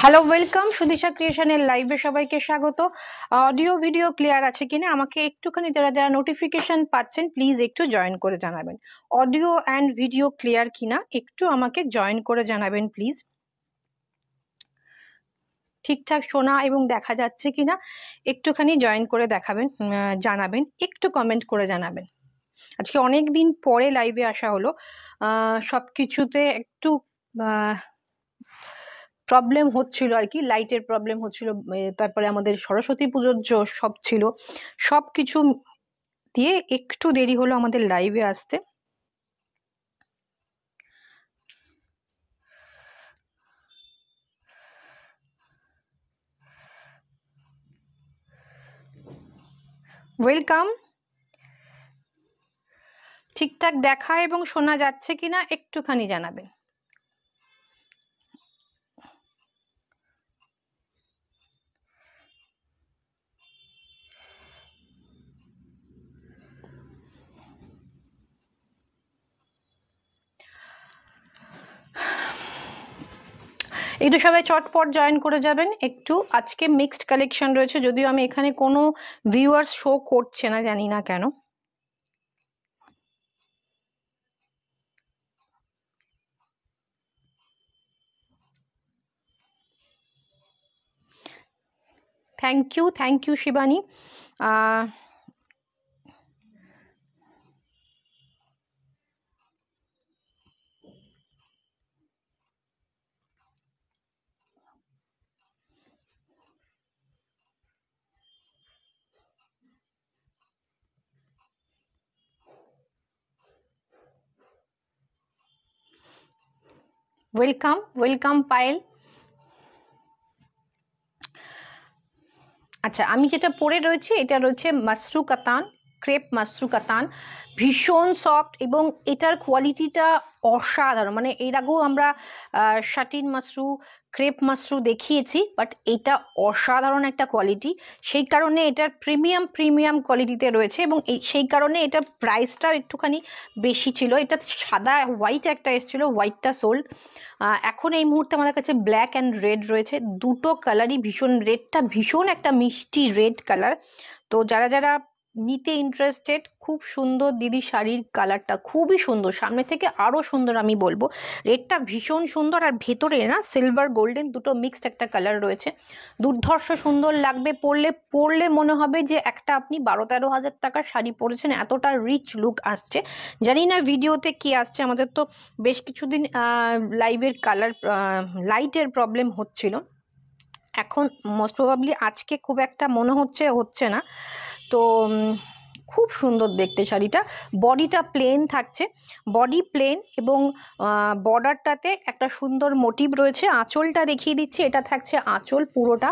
Hello welcome সুদিশা ক্রিয়েশনের লাইভে সবাইকে স্বাগত। অডিও ভিডিও ক্লিয়ার আছে কিনা আমাকে একটুখানি যারা যারা নোটিফিকেশন পাচ্ছেন প্লিজ একটু জয়েন করে জানাবেন। অডিও অ্যান্ড ভিডিও ক্লিয়ার কিনা একটু আমাকে জয়েন করে জানাবেন প্লিজ। ঠিকঠাক শোনা এবং দেখা যাচ্ছে কিনা একটুখানি জয়েন করে জানাবেন, একটু কমেন্ট করে জানাবেন। আজকে অনেক দিন পরে লাইভে আসা হলো, সবকিছুতে একটু প্রবলেম হচ্ছিল আর কি, লাইটের প্রবলেম হচ্ছিল, তারপরে আমাদের সরস্বতী পুজোর সব ছিল, সব কিছু দিয়ে একটু দেরি হলো আমাদের লাইভে আসতে। ওয়েলকাম। ঠিকঠাক দেখা এবং শোনা যাচ্ছে কিনা একটুখানি জানাবেন। একটু সবাই চটপট জয়েন করে যাবেন একটু। আজকে মিক্সড কালেকশন রয়েছে, যদিও আমি এখানে কোনো ভিউয়ার্স শো করছে না, জানি না কেন। Thank you Shivani. Welcome Payel. আচ্ছা, আমি যেটা পরে রয়েছি এটা রয়েছে মাশরু কাতান, ক্রেপ মাশরু কাতান, ভীষণ সফট এবং এটার কোয়ালিটিটা অসাধারণ। মানে এর আগেও আমরা শাটিন মাশরু, ক্রেপ মাশরু দেখিয়েছি, বাট এটা অসাধারণ একটা কোয়ালিটি। সেই কারণে এটার প্রিমিয়াম কোয়ালিটিতে রয়েছে এবং সেই কারণে এটার প্রাইসটাও একটুখানি বেশি ছিল। এটা সাদা হোয়াইট একটা এসেছিলো, হোয়াইটটা সোল্ড। এখন এই মুহূর্তে আমাদের কাছে ব্ল্যাক অ্যান্ড রেড রয়েছে, দুটো কালারই ভীষণ। রেডটা ভীষণ একটা মিষ্টি রেড কালার। তো যারা যারা নিতে ইন্টারেস্টেড, খুব সুন্দর দিদি শাড়ির কালারটা, খুবই সুন্দর, সামনে থেকে আরো সুন্দর আমি বলবো। রেডটা ভীষণ সুন্দর, আর ভেতরে না সিলভার গোল্ডেন দুটো মিক্সড একটা কালার রয়েছে, দুর্ধর্ষ সুন্দর লাগবে। পরলে মনে হবে যে একটা আপনি 12-13 হাজার টাকার শাড়ি পরেছেন, এতটা রিচ লুক আসছে। জানি না ভিডিওতে কি আসছে, আমাদের তো বেশ কিছুদিন লাইভের লাইটের প্রবলেম হচ্ছিল। এখন মোস্ট প্রবাবলি আজকে খুব একটা মনে হচ্ছে না। তো খুব সুন্দর দেখতে শাড়িটা। বডিটা প্লেন থাকছে, বডি প্লেন এবং বর্ডারটাতে একটা সুন্দর মোটিভ রয়েছে। আঁচলটা দেখিয়ে দিচ্ছি, এটা থাকছে আঁচল পুরোটা,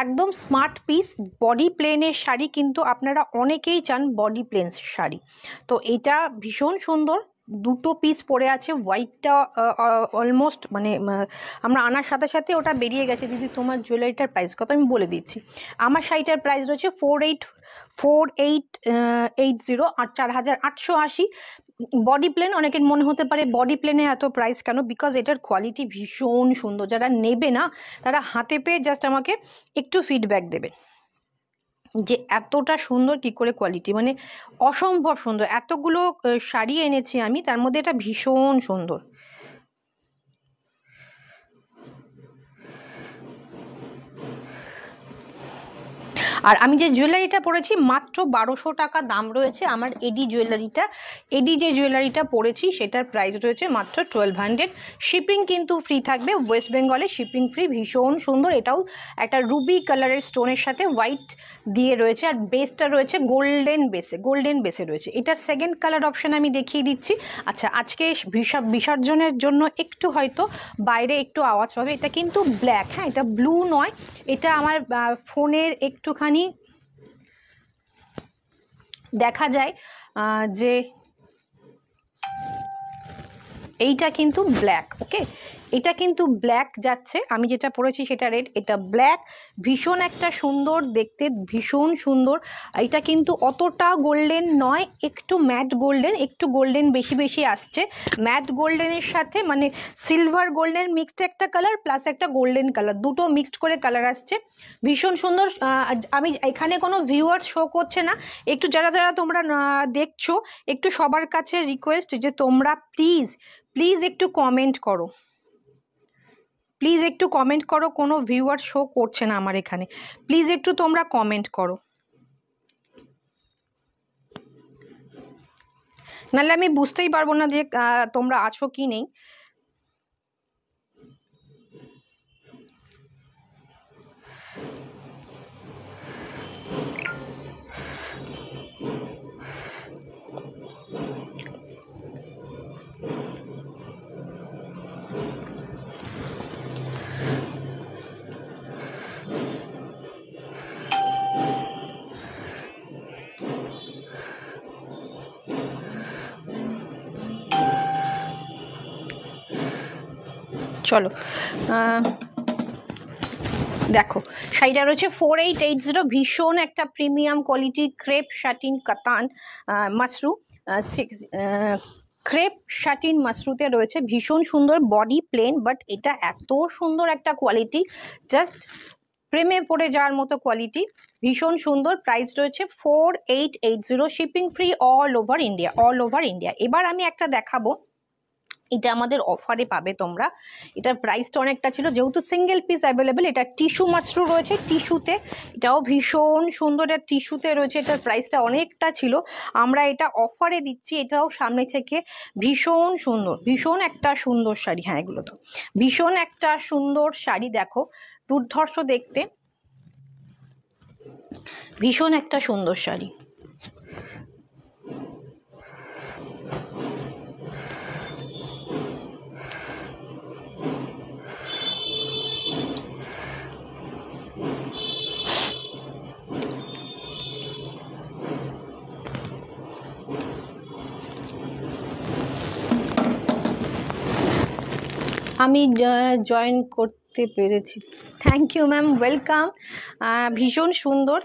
একদম স্মার্ট পিস। বডি প্লেনের শাড়ি কিন্তু আপনারা অনেকেই চান বডি প্লেন শাড়ি, তো এটা ভীষণ সুন্দর। দুটো পিস পরে আছে, হোয়াইটটা অলমোস্ট মানে আমরা আনার সাথে সাথে ওটা বেরিয়ে গেছে। দিদি তোমার জুয়েলারিটার প্রাইস কত আমি বলে দিচ্ছি। আমার শাড়িটার প্রাইস রয়েছে 4880 আর 4880। বডি প্লেন, অনেকের মনে হতে পারে বডি প্লেনে এত প্রাইস কেন, বিকজ এটার কোয়ালিটি ভীষণ সুন্দর। যারা নেবে না তারা হাতে পেয়ে জাস্ট আমাকে একটু ফিডব্যাক দেবে যে এতটা সুন্দর কি করে কোয়ালিটি, মানে অসম্ভব সুন্দর। এতগুলো শাড়ি এনেছি আমি, তার মধ্যে এটা ভীষণ সুন্দর। আর আমি যে জুয়েলারিটা পরেছি মাত্র 1200 টাকা দাম রয়েছে আমার এডি যে জুয়েলারিটা পরেছি সেটার প্রাইস রয়েছে মাত্র 1200। শিপিং কিন্তু ফ্রি থাকবে, ওয়েস্ট বেঙ্গলে শিপিং ফ্রি। ভীষণ সুন্দর, এটাও একটা রুবি কালারের স্টোনের সাথে হোয়াইট দিয়ে রয়েছে, আর বেসটা রয়েছে গোল্ডেন বেসে রয়েছে। এটার সেকেন্ড কালার অপশন আমি দেখিয়ে দিচ্ছি। আচ্ছা, আজকে বিসর্জনের জন্য একটু হয়তো বাইরে একটু আওয়াজ পাবে। এটা কিন্তু ব্ল্যাক, হ্যাঁ, এটা ব্লু নয়। এটা আমার ফোনের একটুখানি দেখা যায় যে এইটা কিন্তু ব্ল্যাক। ওকে, এটা কিন্তু ব্ল্যাক যাচ্ছে, আমি যেটা পরেছি সেটা রেড, এটা ব্ল্যাক, ভীষণ একটা সুন্দর দেখতে, ভীষণ সুন্দর। এটা কিন্তু অতটা গোল্ডেন নয়, একটু ম্যাট গোল্ডেন, একটু গোল্ডেন বেশি বেশি আসছে। ম্যাট গোল্ডেনের সাথে মানে সিলভার গোল্ডেন মিক্সড একটা কালার প্লাস একটা গোল্ডেন কালার, দুটো মিক্সড করে কালার আসছে, ভীষণ সুন্দর। আমি এখানে কোনো ভিউয়ার শো করছে না, একটু যারা যারা তোমরা দেখছো একটু সবার কাছে রিকোয়েস্ট যে তোমরা প্লিজ প্লিজ একটু কমেন্ট করো, প্লিজ একটু কমেন্ট করো, কোনো ভিউয়ার শো করছে না আমার এখানে, প্লিজ একটু তোমরা কমেন্ট করো, নাহলে আমি বুঝতেই পারবো না যে তোমরা আছো কি নেই। চলো দেখো শাড়িটা রয়েছে 4880, ভীষণ একটা প্রিমিয়াম কোয়ালিটি ক্রেপ শাটিন কাতান মাশরু, ক্রেপ শাটিন মাশরুতে রয়েছে, ভীষণ সুন্দর, বডি প্লেন বাট এটা এত সুন্দর একটা কোয়ালিটি, জাস্ট প্রেমে পড়ে যাওয়ার মতো কোয়ালিটি, ভীষণ সুন্দর। প্রাইস রয়েছে 4880, shipping free all over India, all over India. এবার আমি একটা দেখাবো, এটা আমাদের অফারে পাবে তোমরা, এটার প্রাইসটা অনেকটা ছিল, যেহেতু সিঙ্গেল পিস অ্যাভেলেবেল, এটা টিস্যু মাশরু রয়েছে, টিস্যুতে, এটাও ভীষণ সুন্দর, এটা টিস্যুতে রয়েছে, এটার প্রাইসটা অনেকটা ছিল, আমরা এটা অফারে দিচ্ছি, এটাও সামনে থেকে ভীষণ সুন্দর, ভীষণ একটা সুন্দর শাড়ি। হ্যাঁ এগুলো তো ভীষণ একটা সুন্দর শাড়ি, দেখো দুর্ধর্ষ দেখতে, ভীষণ একটা সুন্দর শাড়ি। আমি জয়েন করতে পেরেছি, থ্যাংক ইউ ম্যাম, ওয়েলকাম। ভীষণ সুন্দর,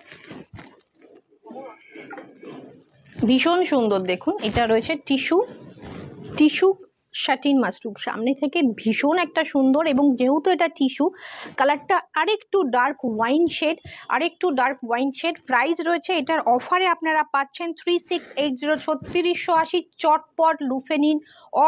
ভীষণ সুন্দর, দেখুন এটা রয়েছে টিস্যু, টিস্যু শাটিন মাশরুম, সামনে থেকে ভীষণ একটা সুন্দর, এবং যেহেতু এটা টিস্যু কালারটা আরেকটু ডার্ক ওয়াইন শেড, আরেকটু ডার্ক ওয়াইন শেড। প্রাইস রয়েছে এটার অফারে আপনারা পাচ্ছেন 3680, 3680, চটপট লুফে নিন,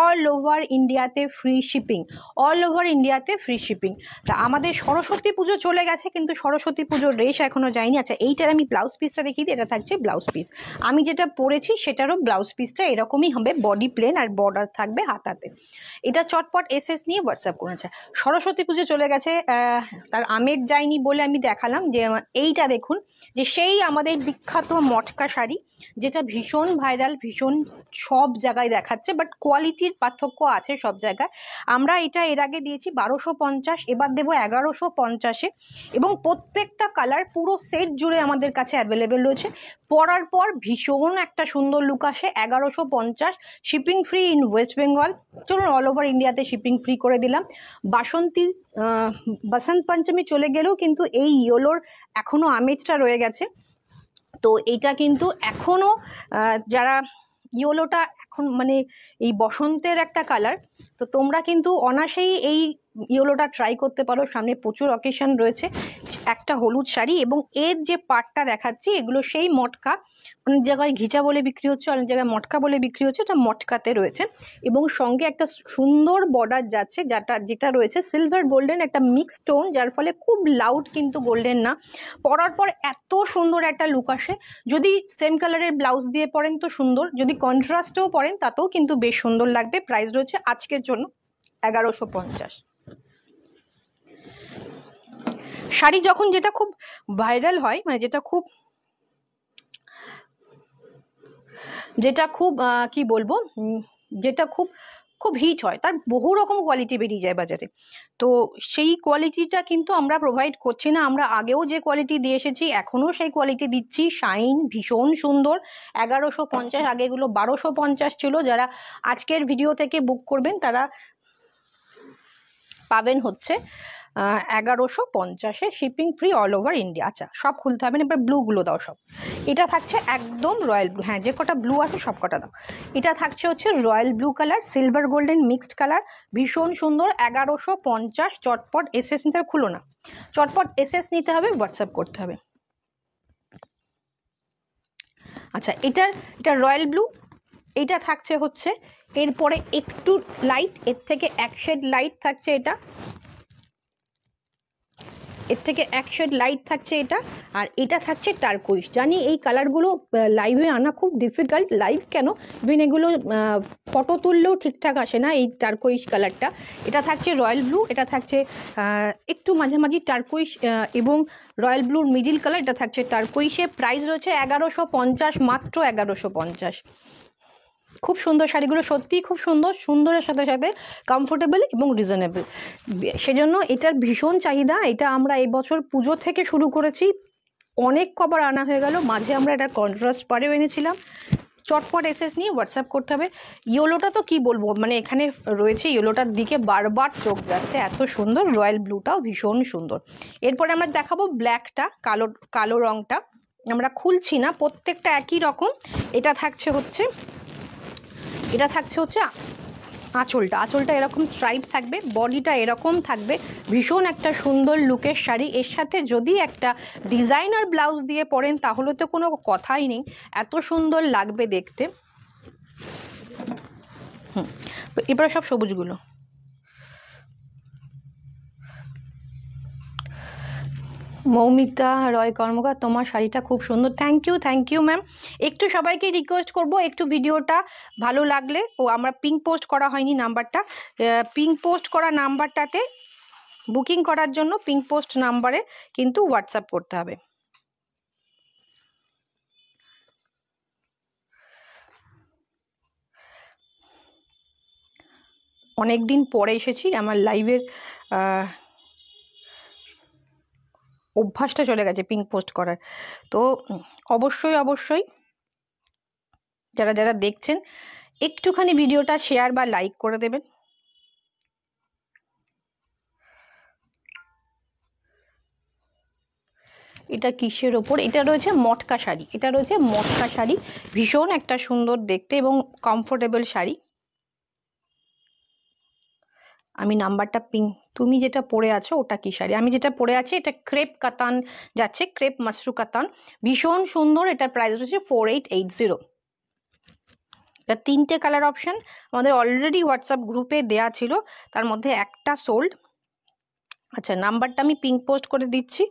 অল ওভার ইন্ডিয়াতে ফ্রি শিপিং, অল ওভার ইন্ডিয়াতে ফ্রি শিপিং। তা আমাদের সরস্বতী পুজো চলে গেছে, কিন্তু সরস্বতী পুজোর রেশ এখনো যায়নি। আচ্ছা এইটার আমি ব্লাউজ পিসটা দেখিয়ে দিই, এটা থাকছে ব্লাউজ পিস, আমি যেটা পরেছি সেটারও ব্লাউজ পিসটা এরকমই হবে, বডি প্লেন আর বর্ডার থাকবে হাতাতে। এটা চটপট এসএস নিয়ে হোয়াটসঅ্যাপ করেছে। সরস্বতী পুজো চলে গেছে, তার আমেজ যায়নি বলে আমি দেখালাম যে এইটা দেখুন, যে সেই আমাদের বিখ্যাত মটকা শাড়ি, যেটা ভীষণ ভাইরাল, ভীষণ সব জায়গায় দেখাচ্ছে, বাট কোয়ালিটির পার্থক্য আছে সব জায়গায়। আমরা এটা এর আগে দিয়েছি 1250, এবার দেবো 1150-এ, এবং প্রত্যেকটা কালার পুরো সেট জুড়ে আমাদের কাছে অ্যাভেলেবেল রয়েছে। পরার পর ভীষণ একটা সুন্দর লুক আসে। 1150, shipping free in West Bengal, চলুন অল ওভার ইন্ডিয়াতে শিপিং ফ্রি করে দিলাম। বসন্ত পঞ্চমী চলে গেলেও কিন্তু এই ইয়েলোর এখনো আমেজটা রয়ে গেছে, তো এটা কিন্তু এখনো যারা ইয়েলোটা এখন মানে এই বসন্তের একটা কালার, তো তোমরা কিন্তু অনায়াসেই এই ইয়েলোটা ট্রাই করতে পারো, সামনে প্রচুর অকেশন রয়েছে। একটা হলুদ শাড়ি, এবং এর যে পাটটা দেখাচ্ছি এগুলো সেই মটকা, অনেক জায়গায় ঘিচা বলে বিক্রি হচ্ছে, অনেক জায়গায় মটকা বলে বিক্রি হচ্ছে, এটা মটকাতে রয়েছে, এবং সঙ্গে একটা সুন্দর বর্ডার যাচ্ছে, যেটা রয়েছে সিলভার গোল্ডেন একটা মিক্স টোন, যার ফলে খুব লাউড কিন্তু গোল্ডেন না। পরার পর এত সুন্দর একটা লুক আসে, যদি সেম কালারের ব্লাউজ দিয়ে পরেন তো সুন্দর, যদি কন্ট্রাস্টেও পরেন তাতেও কিন্তু বেশ সুন্দর লাগবে। প্রাইস রয়েছে আজকের জন্য 1150। শাড়ি যখন যেটা খুব ভাইরাল হয়, মানে যেটা খুব কি বলবো, যেটা খুব খুব হিট হয়, তার বহু রকম কোয়ালিটি বেরিয়ে যায় বাজারে, তো সেই কোয়ালিটিটা কিন্তু আমরা প্রোভাইড করছি না। আমরা আগেও যে কোয়ালিটি দিয়ে এসেছি এখনও সেই কোয়ালিটি দিচ্ছি, শাইন ভীষণ সুন্দর। 1150, আগে এগুলো 1250 ছিল। যারা আজকের ভিডিও থেকে বুক করবেন তারা পাবেন হচ্ছে 1150-এ, shipping free all over India. আচ্ছা, সব খুলতে হবে না, এবার ব্লুগুলো দাও সব। এটা থাকছে একদম রয়্যাল ব্লু, হ্যাঁ যে কটা ব্লু আছে সব কটা দাও। এটা থাকছে হচ্ছে royal blue colour, silver golden mixed colour, ভীষণ সুন্দর, 1150। চটপট এসএস নিতে হবে, খুলো না, চটপট এসএস নিতে হবে, হোয়াটসঅ্যাপ করতে হবে। আচ্ছা, এটা রয়্যাল ব্লু, এটা থাকছে হচ্ছে এরপরে একটু লাইট, এর থেকে এক শেড লাইট থাকছে এটা, এর থেকে এক শেড লাইট থাকছে এটা, আর এটা থাকছে টারকোইশ। জানি এই কালারগুলো লাইভে আনা খুব ডিফিকাল্ট, লাইভ কেন, ইভেন এগুলো ফটো তুললেও ঠিকঠাক আসে না এই টারকোইশ কালারটা। এটা থাকছে রয়্যাল ব্লু, এটা থাকছে একটু মাঝামাঝি টারকোইশ এবং রয়্যাল ব্লুর মিডিল কালার, এটা থাকছে টারকোইশে। প্রাইস রয়েছে 1150, মাত্র 1150। খুব সুন্দর শাড়িগুলো, সত্যিই খুব সুন্দর, সুন্দরের সাথে সাথে কমফোর্টেবল এবং রিজনেবল, সেজন্য এটার ভীষণ চাহিদা। এটা আমরা এবছর পুজো থেকে শুরু করেছি, অনেক কবার আনা হয়ে গেল, মাঝে আমরা এটা কন্ট্রাস্ট পারেও এনেছিলাম। চটপট এসএস নিয়ে হোয়াটসঅ্যাপ করতে হবে। ইয়েলোটা তো কি বলবো, মানে এখানে রয়েছে ইয়েলোটার দিকে বারবার চোখ যাচ্ছে, এত সুন্দর। রয়্যাল ব্লুটাও ভীষণ সুন্দর। এরপরে আমরা দেখাবো ব্ল্যাকটা, কালো রংটা আমরা খুলছি না, প্রত্যেকটা একই রকম। এটা থাকছে হচ্ছে আঁচলটা এরকম স্ট্রাইপ থাকবে, বডিটা এরকম থাকবে, ভীষণ একটা সুন্দর লুকের শাড়ি। এর সাথে যদি একটা ডিজাইনার ব্লাউজ দিয়ে পরেন তাহলে তো কোনো কথাই নেই, এত সুন্দর লাগবে দেখতে। এবারে সব সবুজগুলো, মৌমিতা রয় কর্মকার, তোমার শাড়িটা খুব সুন্দর। Thank you ma'am. একটু সবাইকে রিকোয়েস্ট করব, একটু ভিডিওটা ভালো লাগলে, আমরা পিঙ্ক পোস্ট করা হয়নি নাম্বারটা, পিঙ্ক পোস্ট করা নাম্বারটাতে বুকিং করার জন্য পিঙ্ক পোস্ট নাম্বারে কিন্তু হোয়াটসঅ্যাপ করতে হবে। অনেক দিন পরে এসেছি, আমার লাইভের অভ্যাসটা চলে গেছে পিঙ্ক পোস্ট করার, তো অবশ্যই যারা দেখছেন একটুখানি ভিডিওটা শেয়ার বা লাইক করে দেবেন। এটা কিসের ওপর? এটা রয়েছে মটকা শাড়ি, ভীষণ একটা সুন্দর দেখতে এবং কমফোর্টেবল শাড়ি। আমি নাম্বারটা তুমি যেটা পরে আছো ওটা কি শাড়ি? আমি যেটা পরে আছি এটা ক্রেপ কাতান যাচ্ছে, ক্রেপ মাশরু কাতান, ভীষণ সুন্দর। এটার প্রাইস হচ্ছে 4880। এটা 3টে কালার অপশন আমাদের অলরেডি হোয়াটসঅ্যাপ গ্রুপে দেয়া ছিল, তার মধ্যে একটা সোল্ড। আচ্ছা, নাম্বারটা আমি পিঙ্ক পোস্ট করে দিচ্ছি,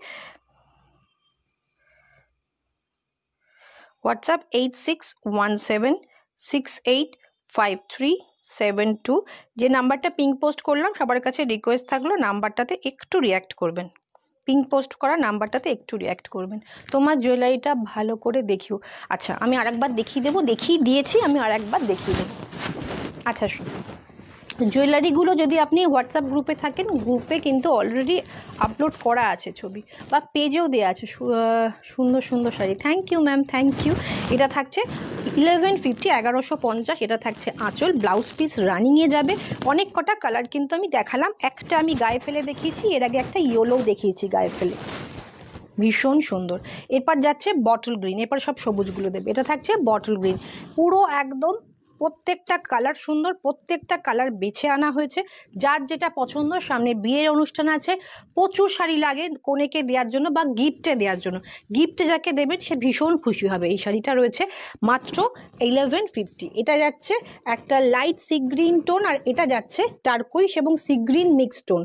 হোয়াটসঅ্যাপ 8617685372। যে নাম্বারটা পিঙ্ক পোস্ট করলাম, সবার কাছে রিকোয়েস্ট থাকলো নাম্বারটাতে একটু রিঅ্যাক্ট করবেন, পিঙ্ক পোস্ট করা নাম্বারটাতে একটু রিঅ্যাক্ট করবেন। তোমার জুয়েলারিটা ভালো করে দেখিও। আচ্ছা, আমি আরেকবার দেখিয়ে দেবো, দেখিয়ে দিয়েছি, আমি আরেকবার দেখিয়ে দেবো। আচ্ছা, জুয়েলারিগুলো যদি আপনি হোয়াটসঅ্যাপ গ্রুপে থাকেন, গ্রুপে কিন্তু অলরেডি আপলোড করা আছে ছবি, বা পেজেও দেওয়া আছে সুন্দর শাড়ি। Thank you ma'am, thank you. এটা থাকছে 1150, 1150। এটা থাকছে আঁচল, ব্লাউজ পিস রানিংয়ে যাবে। অনেক কটা কালার কিন্তু আমি দেখালাম, একটা আমি গায়ে ফেলে দেখিয়েছি, এর আগে একটা ইয়েলো দেখিয়েছি গায়ে ফেলে, ভীষণ সুন্দর। এরপর যাচ্ছে বটল গ্রিন, এরপর সব সবুজগুলো দেবে। এটা থাকছে বটল গ্রিন, পুরো একদম প্রত্যেকটা কালার সুন্দর, প্রত্যেকটা কালার বেছে আনা হয়েছে। যার যেটা পছন্দ, সামনে বিয়ের অনুষ্ঠান আছে, প্রচুর শাড়ি লাগে কনেকে দেওয়ার জন্য বা গিফটে দেওয়ার জন্য, গিফটে যাকে দেবেন সে ভীষণ খুশি হবে। এই শাড়িটা রয়েছে মাত্র 1150। এটা যাচ্ছে একটা লাইট সি গ্রিন টোন, আর এটা যাচ্ছে টারকোইশ এবং সি গ্রিন মিক্স টোন।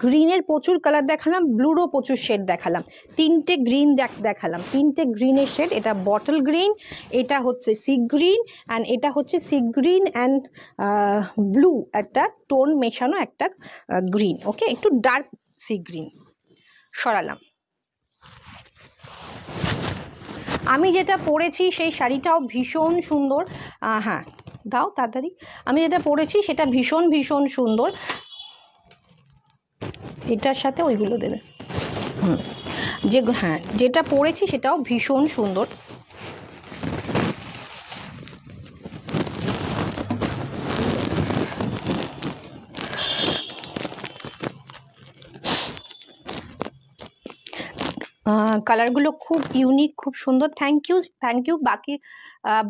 গ্রিনের প্রচুর কালার দেখালাম, ব্লুরও প্রচুর শেড দেখালাম, 3টে গ্রিন দেখালাম, 3টে গ্রিনের শেড। এটা বটল গ্রিন, এটা হচ্ছে সি গ্রিন, অ্যান্ড এটা হচ্ছে সি গ্রিন অ্যান্ড ব্লু, একটা টোন মেশানো একটা গ্রিন। ওকে, একটু ডার্ক সি গ্রিন। সরালাম। আমি যেটা পরেছি সেই শাড়িটাও ভীষণ সুন্দর, হ্যাঁ দাও তাড়াতাড়ি। আমি যেটা পরেছি সেটা ভীষণ সুন্দর, এটার সাথে ওইগুলো দেবে। হ্যাঁ, যেটা পরেছি সেটাও ভীষণ সুন্দর। কালারগুলো খুব ইউনিক, খুব সুন্দর। Thank you.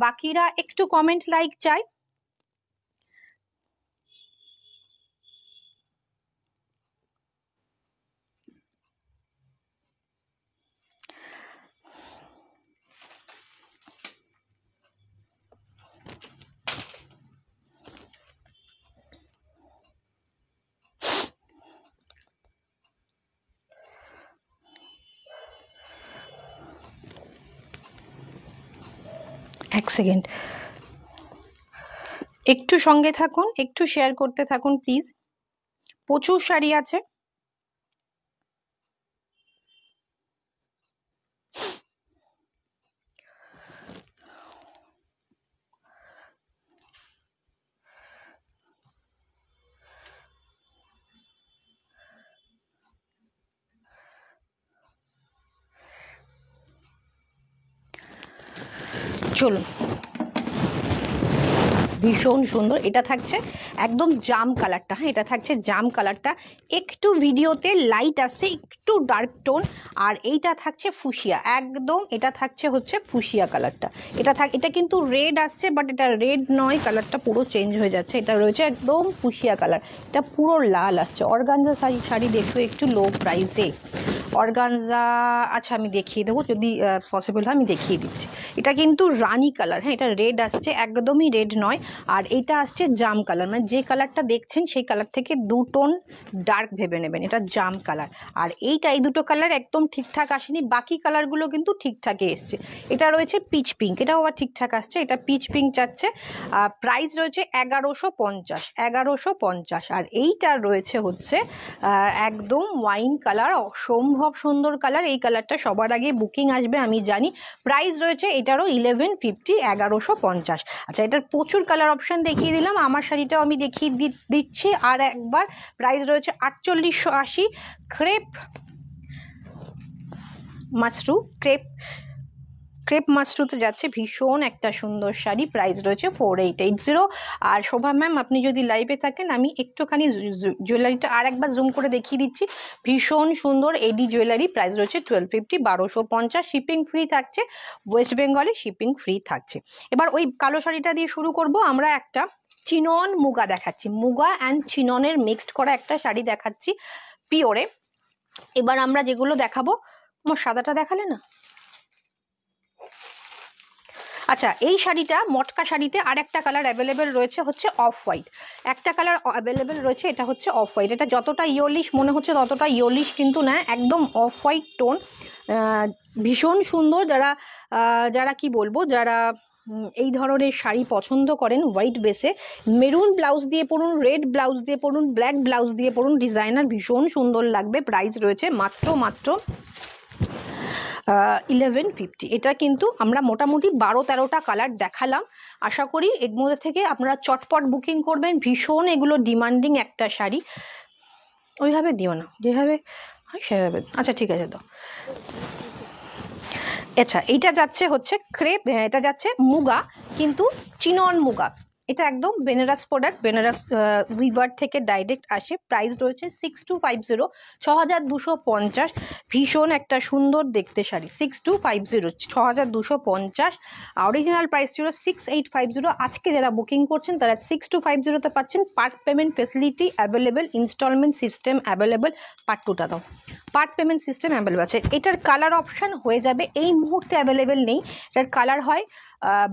বাকিরা একটু কমেন্ট লাইক চাই। এক সেকেন্ড, একটু সঙ্গে থাকুন, একটু শেয়ার করতে থাকুন প্লিজ। প্রচুর শাড়ি আছে। চলুন, ভীষণ সুন্দর। এটা থাকছে একদম জাম কালারটা। হ্যাঁ, এটা থাকছে জাম কালারটা, একটু ভিডিওতে লাইট আসছে, একটু ডার্ক টোন। আর এইটা থাকছে ফুসিয়া, একদম এটা থাকছে হচ্ছে ফুসিয়া কালারটা। এটা কিন্তু রেড আসছে, বাট এটা রেড নয়, কালারটা পুরো চেঞ্জ হয়ে যাচ্ছে। এটা রয়েছে একদম ফুসিয়া কালার, এটা পুরো লাল আসছে। অর্গানজা শাড়ি দেখো একটু লো প্রাইসে। অর্গানজা, আচ্ছা আমি দেখিয়ে দেবো, যদি পসিবল হয় আমি দেখিয়ে দিচ্ছি। এটা কিন্তু রানি কালার। হ্যাঁ, এটা রেড আসছে, একদমই রেড নয়। আর এটা আসছে জাম কালার, মানে যে কালারটা দেখছেন সেই কালার থেকে 2 টোন ডার্ক ভেবে নেবেন, এটা জাম কালার। আর এই দুটো কালার একদম ঠিকঠাক আসেনি, বাকি কালারগুলো কিন্তু ঠিকঠাকই এসছে। এটা রয়েছে পিচ পিঙ্ক, এটাও আবার ঠিকঠাক আসছে। এটা পিচ পিঙ্ক যাচ্ছে, প্রাইস রয়েছে 1150। আর এইটা রয়েছে হচ্ছে একদম ওয়াইন কালার, অসম্ভব সুন্দর কালার। এই কালারটা সবার আগে বুকিং আসবে আমি জানি। প্রাইস রয়েছে এটারও 1150, 1150। আচ্ছা, এটার প্রচুর কালার অপশন দেখিয়ে দিলাম, আমার শাড়িটাও আমি দেখিয়ে দিচ্ছি আর একবার। প্রাইস রয়েছে 4880। ক্রেপ মাশরু, ক্রেপ মাশরুতে যাচ্ছে, ভীষণ একটা সুন্দর শাড়ি। প্রাইস রয়েছে 4880। আর শোভা ম্যাম, আপনি যদি লাইভে থাকেন, আমি একটুখানি জুয়েলারিটা আর একবার জুম করে দেখিয়ে দিচ্ছি। ভীষণ সুন্দর এডি জুয়েলারি, প্রাইস রয়েছে 1250, 1250। শিপিং ফ্রি থাকছে, ওয়েস্ট বেঙ্গলে শিপিং ফ্রি থাকছে। এবার ওই কালো শাড়িটা দিয়ে শুরু করব। আমরা একটা চিনন মুগা দেখাচ্ছি, মুগা অ্যান্ড চিননের মিক্সড করা একটা শাড়ি দেখাচ্ছি পিওরে। এবার আমরা যেগুলো দেখাবো, আমার সাদাটা দেখালে না। আচ্ছা, এই শাড়িটা মটকা শাড়িতে আর একটা কালার অ্যাভেলেবেল রয়েছে, হচ্ছে অফ হোয়াইট। একটা কালার অ্যাভেলেবেল রয়েছে, এটা হচ্ছে অফ হোয়াইট। এটা যতটা ইয়োলিশ মনে হচ্ছে ততটা ইয়োলিশ কিন্তু না, একদম অফ হোয়াইট টোন, ভীষণ সুন্দর। যারা কি বলবো, যারা এই ধরনের শাড়ি পছন্দ করেন হোয়াইট বেসে, মেরুন ব্লাউজ দিয়ে পরুন, রেড ব্লাউজ দিয়ে পরুন, ব্ল্যাক ব্লাউজ দিয়ে পরুন, ডিজাইনার ভীষণ সুন্দর লাগবে। প্রাইস রয়েছে মাত্র 1150। এটা কিন্তু আমরা মোটামুটি 12-13টা কালার দেখালাম। আশা করি এর মধ্যে থেকে আপনারা চটপট বুকিং করবেন। ভীষণ এগুলো ডিমান্ডিং একটা শাড়ি। ওইভাবে দিও না, যেভাবে হয় সেভাবে। আচ্ছা ঠিক আছে তো। আচ্ছা, এইটা যাচ্ছে হচ্ছে ক্রেপ, এটা যাচ্ছে মুগা, কিন্তু চিনন মুগা। এটা একদম বেনারস প্রোডাক্ট, বেনারস উইভার থেকে ডাইরেক্ট আসে। প্রাইস রয়েছে 6250, 6250। ভীষণ একটা সুন্দর দেখতে শাড়ি, 6250, 6250। অরিজিনাল প্রাইস ছিল 6850। আজকে যারা বুকিং করছেন তারা 6250-তে পাচ্ছেন। Part payment facility available, instalment system available. Part 2টা দাও, পার্ট পেমেন্ট সিস্টেম অ্যাভেলেবেল আছে। এটার কালার অপশান হয়ে যাবে, এই মুহূর্তে অ্যাভেলেবেল নেই। এটার কালার হয়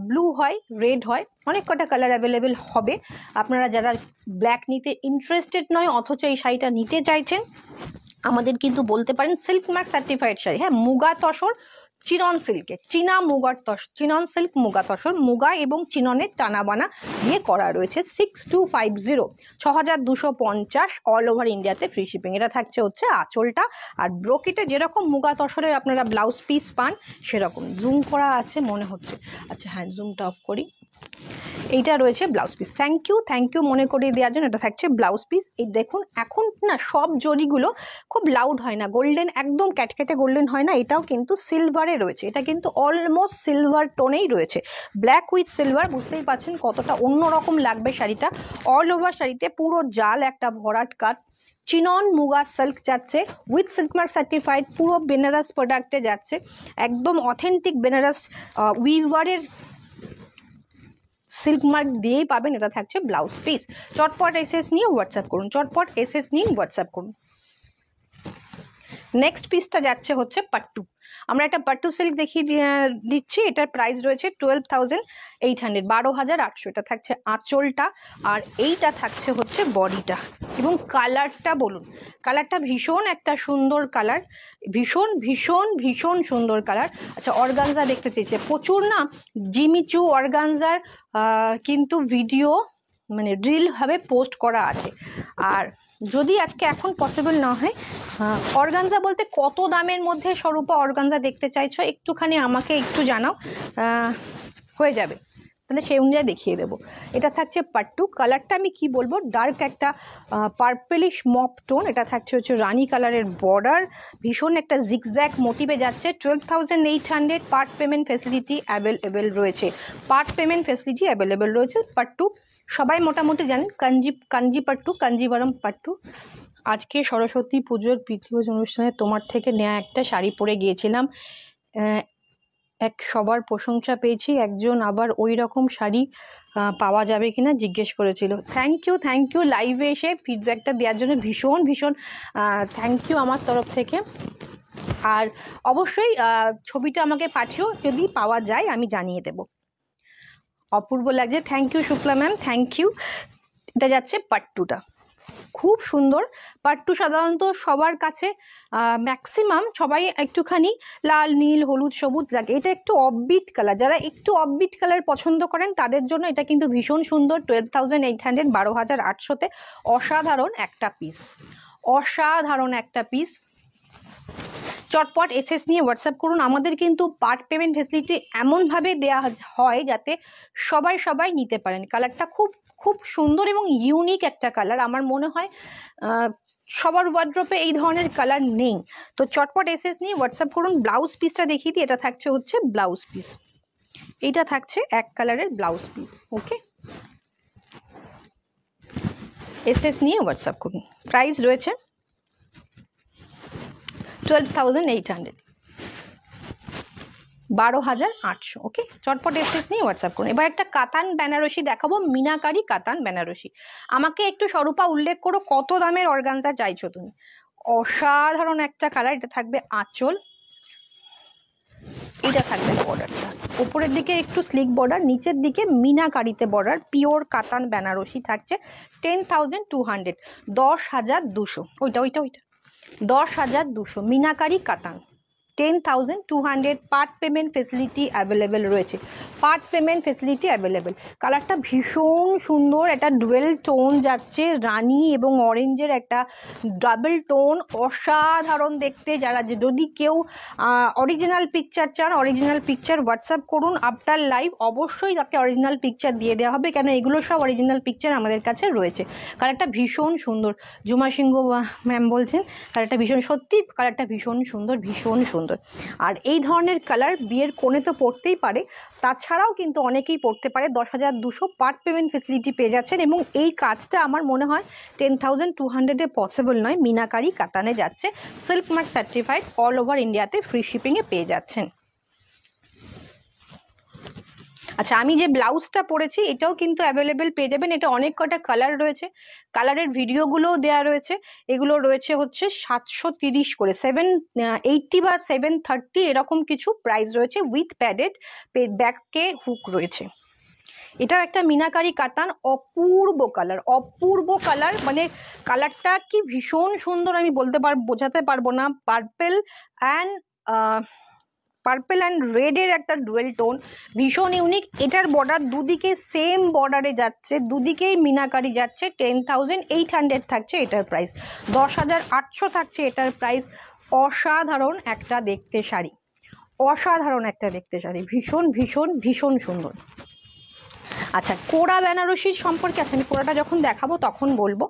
ব্লু হয়, রেড হয়, অনেক কটা কালার অ্যাভেলেবেল হবে। আপনারা যারা ব্ল্যাক নিতে ইন্টারেস্টেড নয় অথচ এই শাড়িটা নিতে চাইছেন, আমাদের কিন্তু বলতে পারেন। সিল্ক মার্ক সার্টিফাইড শাড়ি, হ্যাঁ, মুগা তসর চিনন সিল্কে, চীনা মুগার চিনন সিল্ক মুগা তসর, মুগা এবং চিননের টানাবানা দিয়ে করা রয়েছে। 6250, 6250, অল ওভার ইন্ডিয়াতে ফ্রি শিপিং। এটা থাকছে হচ্ছে আঁচলটা। আর ব্রোকেটে যেরকম মুগা তসরের আপনারা ব্লাউজ পিস পান সেরকম। জুম করা আছে মনে হচ্ছে, আচ্ছা হ্যাঁ, জুমটা অফ করি। এইটা রয়েছে ব্লাউজ পিস। থ্যাংক ইউ মনে করিয়ে দেওয়ার জন্য। এটা থাকছে ব্লাউজ পিস। এই দেখুন, এখন না সব জরিগুলো খুব লাউড হয় না, গোল্ডেন, একদম ক্যাটক্যাটে গোল্ডেন হয় না। এটাও কিন্তু সিলভারে রয়েছে, এটা কিন্তু অলমোস্ট সিলভার টোনেই রয়েছে, ব্ল্যাক উইথ সিলভার। বুঝতেই পারছেন কতটা অন্যরকম লাগবে শাড়িটা। অল ওভার শাড়িতে পুরো জাল একটা ভরাট কাট, চিনন মুগা সিল্ক যাচ্ছে উইথ সিল্ক মার্ক সার্টিফাইড, পুরো বেনারস প্রোডাক্টে যাচ্ছে, একদম অথেন্টিক বেনারস উইভারের সিল্ক মার্ক দিয়েই পাবেন। এটা থাকছে ব্লাউজ পিস। চটপট এসএস নিয়ে হোয়াটসঅ্যাপ করুন, চটপট এসএস নিয়ে হোয়াটসঅ্যাপ করুন। নেক্সট পিসটা যাচ্ছে হচ্ছে পাট্টু। আমরা একটা পাট্টু সিল্ক দেখিয়ে দিচ্ছি। এটার প্রাইস রয়েছে 12,800, 12,800। এটা থাকছে আঁচলটা, আর এইটা থাকছে হচ্ছে বডিটা। এবং কালারটা বলুন, কালারটা ভীষণ একটা সুন্দর কালার, ভীষণ ভীষণ ভীষণ সুন্দর কালার। আচ্ছা, অর্গানজা দেখতে চেয়েছে প্রচুর না, জিমিচু অর্গানজার কিন্তু ভিডিও মানে রিল ভাবে পোস্ট করা আছে। আর যদি আজকে এখন পসিবল না হয়, অর্গানজা বলতে কত দামের মধ্যে স্বরূপা অর্গানজা দেখতে চাইছো একটুখানি আমাকে একটু জানাও, হয়ে যাবে, তাহলে সেই অনুযায়ী দেখিয়ে দেবো। এটা থাকছে পাট্টু। কালারটা আমি কি বলবো, ডার্ক একটা পার্পেলিশ মপ টোন। এটা থাকছে হচ্ছে রানী কালারের বর্ডার, ভীষণ একটা জিগজ্যাগ মোটিভে যাচ্ছে। 12,800। পার্ট পেমেন্ট ফেসিলিটি অ্যাভেলেবেল রয়েছে, পার্ট পেমেন্ট ফেসিলিটি অ্যাভেলেবেল রয়েছে। পাট্টু সবাই মোটামুটি জানেন, কাঞ্জি পাট্টু, কাঞ্জিভারম পাট্টু। আজকে সরস্বতী পুজোর প্রীতিভোজ অনুষ্ঠানে তোমার থেকে নেওয়া একটা শাড়ি পরে গিয়েছিলাম, এক সবার প্রশংসা পেয়েছি, একজন আবার ওই রকম শাড়ি পাওয়া যাবে কিনা জিজ্ঞেস করেছিল। থ্যাংক ইউ লাইভে এসে ফিডব্যাকটা দেওয়ার জন্য, ভীষণ ভীষণ থ্যাংক ইউ আমার তরফ থেকে। আর অবশ্যই ছবিটা আমাকে পাঠিও, যদি পাওয়া যায় আমি জানিয়ে দেব। অপূর্ব লাগছে, thank you Shukla ma'am, thank you. এটা যাচ্ছে পাট্টুটা, খুব সুন্দর পাট্টু। সাধারণত সবার কাছে ম্যাক্সিমাম সবাই একটুখানি লাল, নীল, হলুদ, সবুজ লাগে। এটা একটু অফবিট কালার, যারা একটু অফবিট কালার পছন্দ করেন তাদের জন্য এটা কিন্তু ভীষণ সুন্দর। 12,800, 12,800-তে অসাধারণ একটা পিস, অসাধারণ একটা পিস। চটপট এসএস নিয়ে হোয়াটসঅ্যাপ করুন। আমাদের কিন্তু পার্ট পেমেন্ট ফেসিলিটি এমনভাবে দেওয়া হয় যাতে সবাই নিতে পারেন। কালারটা খুব খুব সুন্দর এবং ইউনিক একটা কালার। আমার মনে হয় সবার ওয়ার্ড্রপে এই ধরনের কালার নেই। তো চটপট এসএস নিয়ে হোয়াটসঅ্যাপ করুন। ব্লাউজ পিসটা দেখিয়ে দিই। এটা থাকছে হচ্ছে ব্লাউজ পিস, এইটা থাকছে এক কালারের ব্লাউজ পিস। ওকে, এসএস নিয়ে হোয়াটসঅ্যাপ করুন। প্রাইস রয়েছে 12,800, 12,800। ওকে, চটপট এসএস নিয়ে হোয়াটসঅ্যাপ করুন। এবার একটা কাতান বেনারসি দেখাবো, মিনাকারি কাতান বেনারসি। আমাকে একটু স্বরূপা উল্লেখ করো কত দামের অর্গানজা চাইছো তুমি। অসাধারণ একটা কালার। এটা থাকবে আঁচল, এটা থাকবে বর্ডারটা, উপরের দিকে একটু স্লিক বর্ডার, নিচের দিকে মিনাকারিতে বর্ডার। পিওর কাতান বেনারসি থাকছে 10,200, 10,200। ওইটা 10,200 মিনাকারি কাতান, 10,200। পার্ট পেমেন্ট ফেসিলিটি অ্যাভেলেবেল রয়েছে, পার্ট পেমেন্ট ফেসিলিটি অ্যাভেলেবেল। কালারটা ভীষণ সুন্দর, এটা ডুয়েল টোন যাচ্ছে, রানী এবং অরেঞ্জের একটা ডাবল টোন, অসাধারণ দেখতে। যারা যদি কেউ অরিজিনাল পিকচার চান, অরিজিনাল পিকচার হোয়াটসঅ্যাপ করুন আফটার লাইভ, অবশ্যই তাকে অরিজিনাল পিকচার দিয়ে দেওয়া হবে, কেন এগুলো সব অরিজিনাল পিকচার আমাদের কাছে রয়েছে। কালারটা ভীষণ সুন্দর, জুমা সিংহ ম্যাম বলছেন কালারটা ভীষণ, সত্যি কালারটা ভীষণ সুন্দর, ভীষণ সুন্দর। আর এই ধরনের কালার বিয়ের কোণে তো পড়তেই পারে, তাছাড়াও কিন্তু অনেকেই পড়তে পারে। 10,200 পার্ট পেমেন্ট ফেসিলিটি পেয়ে যাচ্ছেন, এবং এই কাজটা আমার মনে হয় 10,200-এ পসিবল নয়। মিনাকারি কাতানে যাচ্ছে, silk mark certified, all over ইন্ডিয়াতে ফ্রি শিপিংয়ে পেয়ে যাচ্ছেন। আচ্ছা, আমি যে ব্লাউজটা পরেছি এটাও কিন্তু অ্যাভেলেবেল পেয়ে যাবেন। এটা অনেক কটা কালার রয়েছে, কালারের ভিডিওগুলোও দেওয়া রয়েছে। এগুলো রয়েছে হচ্ছে 730 করে, 780 বা 730 এরকম কিছু প্রাইস রয়েছে, উইথ প্যাডেড ব্যাকে হুক রয়েছে। এটাও একটা মিনাকারি কাতান, অপূর্ব কালার, অপূর্ব কালার। মানে কালারটা কি ভীষণ সুন্দর, আমি বোঝাতে পারবো না। পার্পল অ্যান্ড রেডের একটা ডুয়েল টোন, ভীষণ ইউনিক। এটার বর্ডার দুদিকে সেম বর্ডারে যাচ্ছে, দুদিকেই মিনাকারি যাচ্ছে। 10,800 থাকছে এটার প্রাইস, 10,800 থাকছে এটার প্রাইস। অসাধারণ একটা দেখতে শাড়ি, অসাধারণ একটা দেখতে শাড়ি, ভীষণ ভীষণ ভীষণ সুন্দর। আচ্ছা, কোড়া বেনারসি সম্পর্কে আছে, আমি কোড়াটা যখন দেখাবো তখন বলবো।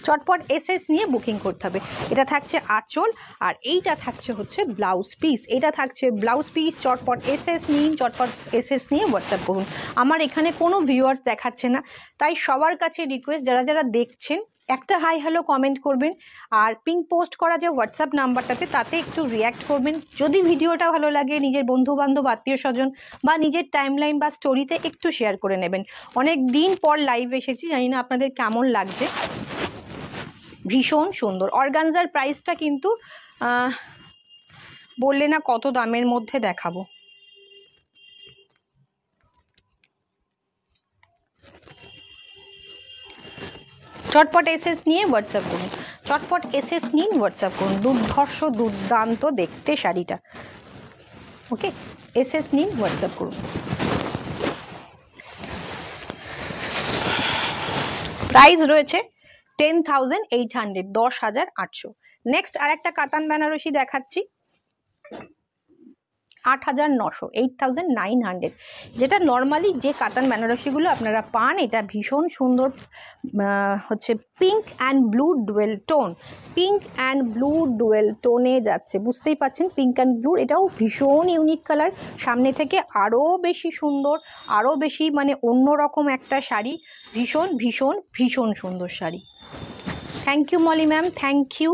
চটপট এসএস নিয়ে বুকিং করতে হবে। এটা থাকছে আঁচল, আর এইটা থাকছে হচ্ছে ব্লাউজ পিস, এটা থাকছে ব্লাউজ পিস। চটপট এসএস নিন, চটপট এসএস নিয়ে হোয়াটসঅ্যাপ করুন। আমার এখানে কোনো ভিউয়ার্স দেখাচ্ছে না, তাই সবার কাছে রিকোয়েস্ট, যারা যারা দেখছেন একটা হাই হ্যালো কমেন্ট করবেন, আর পিঙ্ক পোস্ট করা যে হোয়াটসঅ্যাপ নাম্বারটাতে তাতে একটু রিয়্যাক্ট করবেন। যদি ভিডিওটা ভালো লাগে নিজের বন্ধু বান্ধব আত্মীয় স্বজন বা নিজের টাইমলাইন বা স্টোরিতে একটু শেয়ার করে নেবেন। অনেক দিন পর লাইভ এসেছি, জানি না আপনাদের কেমন লাগছে। ভীষণ সুন্দর অর্গানজার প্রাইসটা কিন্তু বললে না কত দামের মধ্যে দেখাবো। চটপট এসএস নিয়ে হোয়াটসঅ্যাপ করুন, চটপট এসএস নিন হোয়াটসঅ্যাপ করুন। দুর্ধর্ষ দুর্দান্ত দেখতে শাড়িটা। ওকে, এসএস নিন হোয়াটসঅ্যাপ করুন। প্রাইস রয়েছে 10,800, 10,800। নেক্সট আর একটা কাতান বেনারসি দেখাচ্ছি 8,900, 8,900, যেটা নর্মালি যে কাতান বেনারসিগুলো আপনারা পান। এটা ভীষণ সুন্দর হচ্ছে pink and blue dual tone, pink and blue dual টোনে যাচ্ছে, বুঝতেই পাচ্ছেন পিঙ্ক অ্যান্ড ব্লু। এটাও ভীষণ ইউনিক কালার, সামনে থেকে আরও বেশি সুন্দর, আরও বেশি মানে অন্যরকম একটা শাড়ি। ভীষণ ভীষণ ভীষণ সুন্দর শাড়ি। Thank you Moli ma'am, thank you.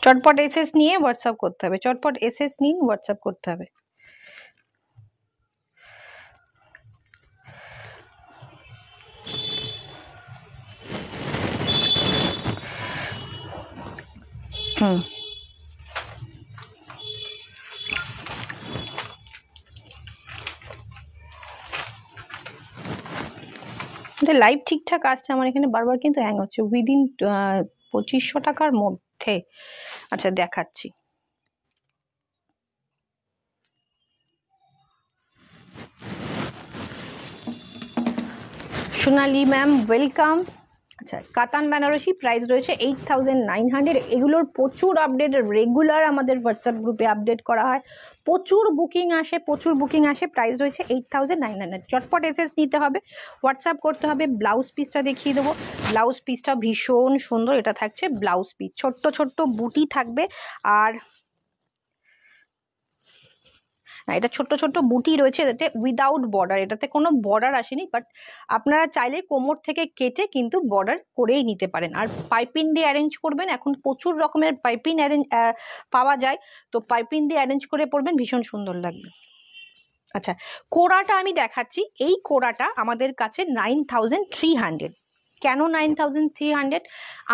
চটপট এসএস নিয়ে হোয়াটসঅ্যাপ করতে হবে, চটপট এসএস নিন হোয়াটসঅ্যাপ করতে হবে। লাইভ ঠিকঠাক আসছে, আমার এখানে বারবার কিন্তু হ্যাং হচ্ছে। উইদিন 2500 টাকার মধ্যে। আচ্ছা দেখাচ্ছি। সোনালি ম্যাম ওয়েলকাম। আচ্ছা, কাতান বেনারসি প্রাইস রয়েছে 8,900। এগুলোর প্রচুর আপডেট রেগুলার আমাদের হোয়াটসঅ্যাপ গ্রুপে আপডেট করা হয়, প্রচুর বুকিং আসে, প্রচুর বুকিং আসে। প্রাইস রয়েছে 8,900। চটপট এসএস নিতে হবে, হোয়াটসঅ্যাপ করতে হবে। ব্লাউজ পিসটা দেখিয়ে দেবো, ব্লাউজ পিসটা ভীষণ সুন্দর। এটা থাকছে ব্লাউজ পিস, ছোট্ট ছোট্ট বুটি থাকবে। আর এটা ছোট্ট ছোট্ট বুটি রয়েছে, এটাতে উইদাউট বর্ডার, এটাতে কোনো বর্ডার আসেনি, বাট আপনারা চাইলে কোমর থেকে কেটে কিন্তু বর্ডার করেই নিতে পারেন। আর পাইপিং দিয়ে অ্যারেঞ্জ করবেন, এখন প্রচুর রকমের পাইপিং পাওয়া যায়, তো পাইপিং দিয়ে অ্যারেঞ্জ করে পরবেন, ভীষণ সুন্দর লাগবে। আচ্ছা, কোড়াটা আমি দেখাচ্ছি। এই কোড়াটা আমাদের কাছে 9,300। কেন 9,300?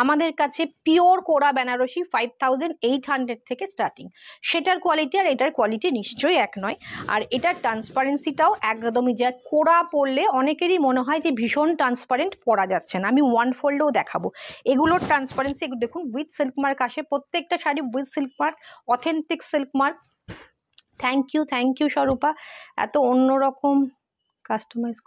আমাদের কাছে পিওর কোড়া বেনারসি 5,800 থেকে স্টার্টিং। সেটার কোয়ালিটি আর এটার কোয়ালিটি নিশ্চয়ই এক নয়। আর এটার ট্রান্সপারেন্সিটাও একদমই, যা কোড়া পরলে অনেকেরই মনে হয় যে ভীষণ ট্রান্সপারেন্ট, পরা যাচ্ছে না। আমি ওয়ান ফোল্ডেও দেখাবো এগুলোর ট্রান্সপারেন্সি। এগুলো দেখুন উইথ সিল্ক মার্ক আসে, প্রত্যেকটা sari with silk mark, authentic silk mark. Thank you Swarupa. এত অন্যরকম কাস্টমাইজ,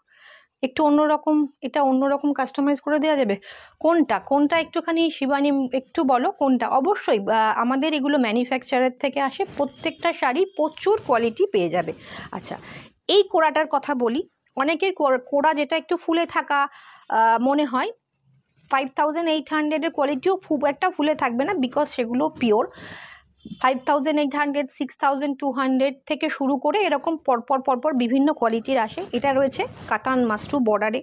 একটু অন্যরকম, এটা অন্যরকম কাস্টমাইজ করে দেওয়া যাবে। কোনটা কোনটা একটুখানি শিবানী একটু বলো কোনটা। অবশ্যই আমাদের এগুলো ম্যানুফ্যাকচারার থেকে আসে, প্রত্যেকটা শাড়ির প্রচুর কোয়ালিটি পেয়ে যাবে। আচ্ছা, এই কোড়াটার কথা বলি। অনেকের কোড়া যেটা একটু ফুলে থাকা মনে হয়, 5,800 কোয়ালিটিও খুব একটা ফুলে থাকবে না, বিকজ সেগুলো পিওর। 5,800, 6,200 থেকে শুরু করে এরকম পরপর বিভিন্ন কোয়ালিটির আসে। এটা রয়েছে কাতান মাশরু বর্ডারে,